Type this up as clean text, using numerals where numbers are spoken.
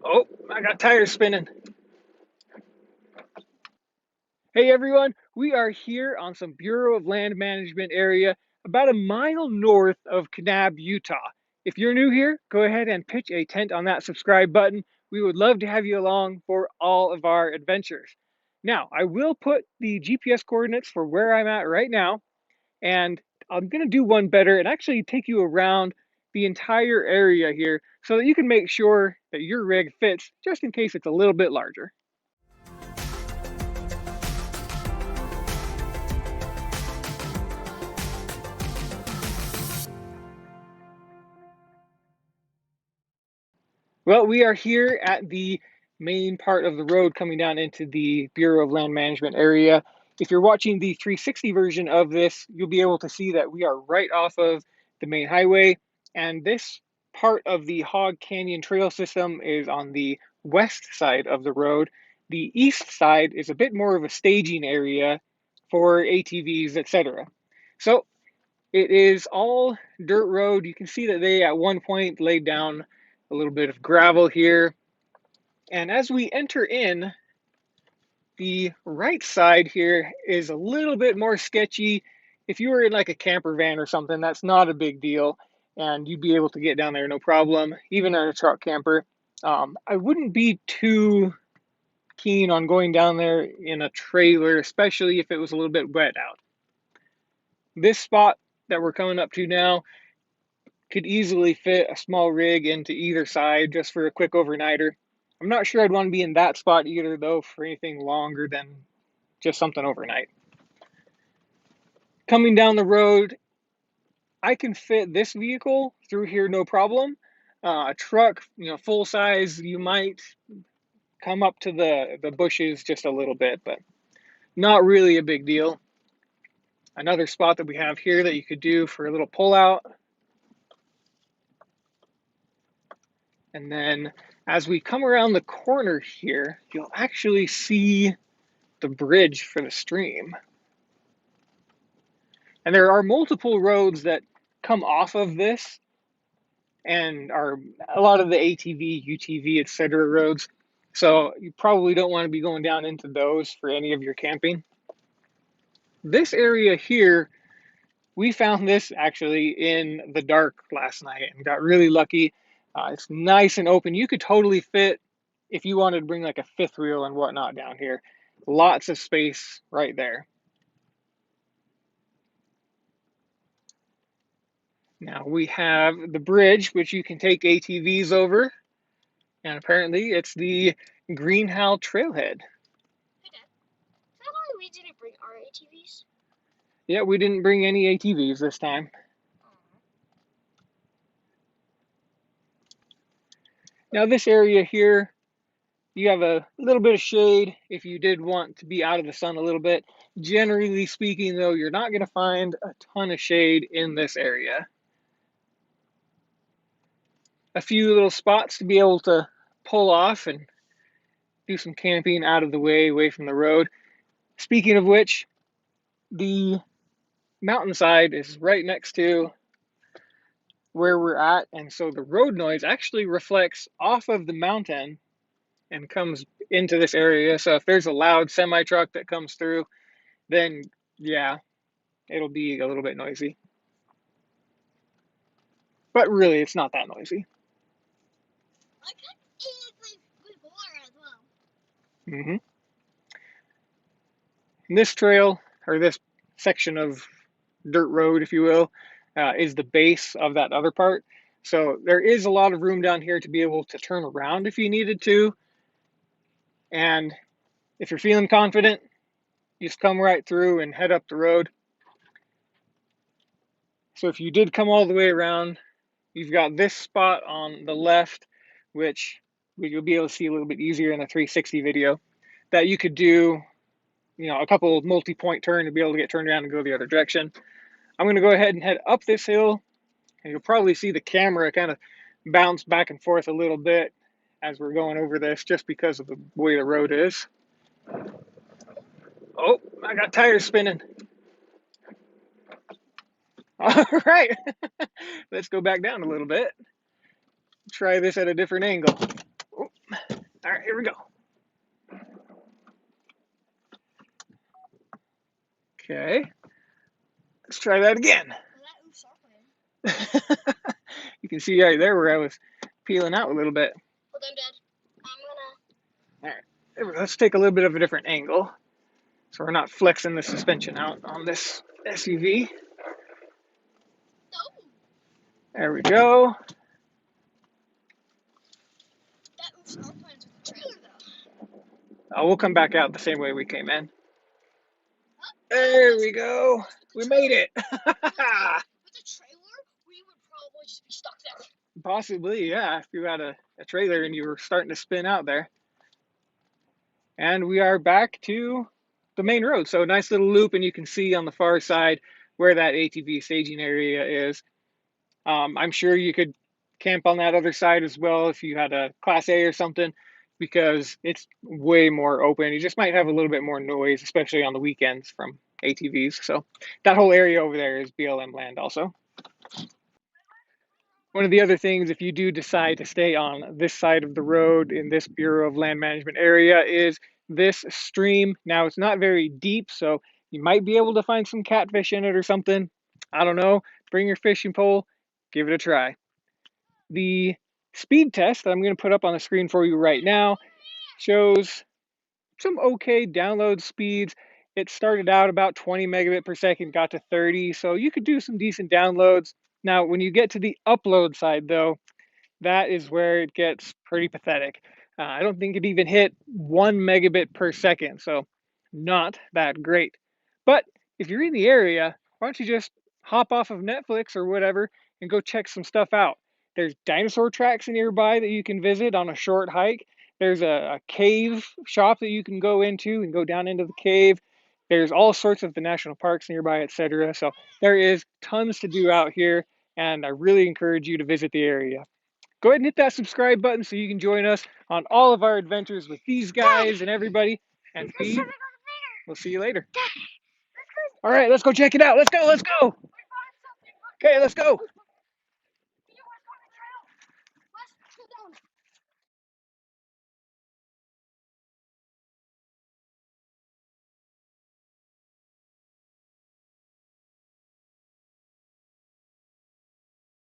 Oh, I got tires spinning. Hey everyone, we are here on some Bureau of Land Management area about a mile north of Kanab, Utah. If you're new here, go ahead and pitch a tent on that subscribe button. We would love to have you along for all of our adventures. Now, I will put the GPS coordinates for where I'm at right now, and I'm going to do one better and actually take you around the entire area here so that you can make sure that your rig fits just in case it's a little bit larger. Well, we are here at the main part of the road coming down into the Bureau of Land Management area. If you're watching the 360 version of this, you'll be able to see that we are right off of the main highway, and this part of the Hog Canyon Trail system is on the west side of the road. The east side is a bit more of a staging area for ATVs, etc. So it is all dirt road. You can see that they at one point laid down a little bit of gravel here. And as we enter in, the right side here is a little bit more sketchy. If you were in like a camper van or something, that's not a big deal. And you'd be able to get down there no problem, even in a truck camper. I wouldn't be too keen on going down there in a trailer, especially if it was a little bit wet out. This spot that we're coming up to now could easily fit a small rig into either side just for a quick overnighter. I'm not sure I'd want to be in that spot either, though, for anything longer than just something overnight. Coming down the road, I can fit this vehicle through here no problem. A truck, full size, you might come up to the bushes just a little bit, but not really a big deal. Another spot that we have here that you could do for a little pull out. And then as we come around the corner here, you'll actually see the bridge for the stream. And there are multiple roads that come off of this and are a lot of the ATV, UTV, etc. roads. So you probably don't want to be going down into those for any of your camping. This area here, we found this actually in the dark last night and got really lucky. It's nice and open. You could totally fit, if you wanted to bring like a fifth wheel and whatnot down here. Lots of space right there. Now we have the bridge, which you can take ATVs over, and apparently it's the Greenhow Trailhead. Hey Dad, is that why we didn't bring our ATVs? Yeah, we didn't bring any ATVs this time. Now this area here, you have a little bit of shade if you did want to be out of the sun a little bit. Generally speaking, though, you're not going to find a ton of shade in this area. A few little spots to be able to pull off and do some camping out of the way, away from the road. Speaking of which, the mountainside is right next to where we're at, and so the road noise actually reflects off of the mountain and comes into this area. So if there's a loud semi truck that comes through, then yeah, it'll be a little bit noisy. But really, it's not that noisy. Mm-hmm. And this trail, or this section of dirt road, if you will, is the base of that other part. So there is a lot of room down here to be able to turn around if you needed to. And if you're feeling confident, just come right through and head up the road. So if you did come all the way around, you've got this spot on the left, which you'll be able to see a little bit easier in the 360 video, that you could do, a couple multi-point turn to be able to get turned around and go the other direction. I'm going to go ahead and head up this hill, and you'll probably see the camera kind of bounce back and forth a little bit as we're going over this, just because of the way the road is. Oh, I got tires spinning. All right, let's go back down a little bit. Try this at a different angle. Oh. There we go. Okay, let's try that again. You can see right there where I was peeling out a little bit. Hold on, Dad. I'm All right, let's take a little bit of a different angle so we're not flexing the suspension out on this SUV. No, There we go. that was our plans with the trailer, though. We'll come back out the same way we came in. Huh? There we go. We made it. With the trailer, we would probably just be stuck there. Possibly, yeah, if you had a trailer and you were starting to spin out there. And we are back to the main road. So a nice little loop, and you can see on the far side where that ATV staging area is. I'm sure you could camp on that other side as well if you had a Class A or something, because it's way more open. You just might have a little bit more noise, especially on the weekends from ATVs. So that whole area over there is BLM land also. One of the other things, if you do decide to stay on this side of the road in this Bureau of Land Management area, is this stream. Now, it's not very deep, so you might be able to find some catfish in it or something. I don't know. Bring your fishing pole, give it a try. The speed test that I'm going to put up on the screen for you right now shows some okay download speeds. It started out about 20 megabit per second, got to 30, so you could do some decent downloads. Now, when you get to the upload side, though, that is where it gets pretty pathetic. I don't think it even hit 1 megabit per second, so not that great. But if you're in the area, why don't you just hop off of Netflix or whatever and go check some stuff out? There's dinosaur tracks nearby that you can visit on a short hike. There's a cave shop that you can go into and go down into the cave. There's all sorts of the national parks nearby, etc. So there is tons to do out here, and I really encourage you to visit the area. Go ahead and hit that subscribe button so you can join us on all of our adventures with these guys and everybody. And we'll see you later. All right, let's go check it out. Let's go. Okay, let's go.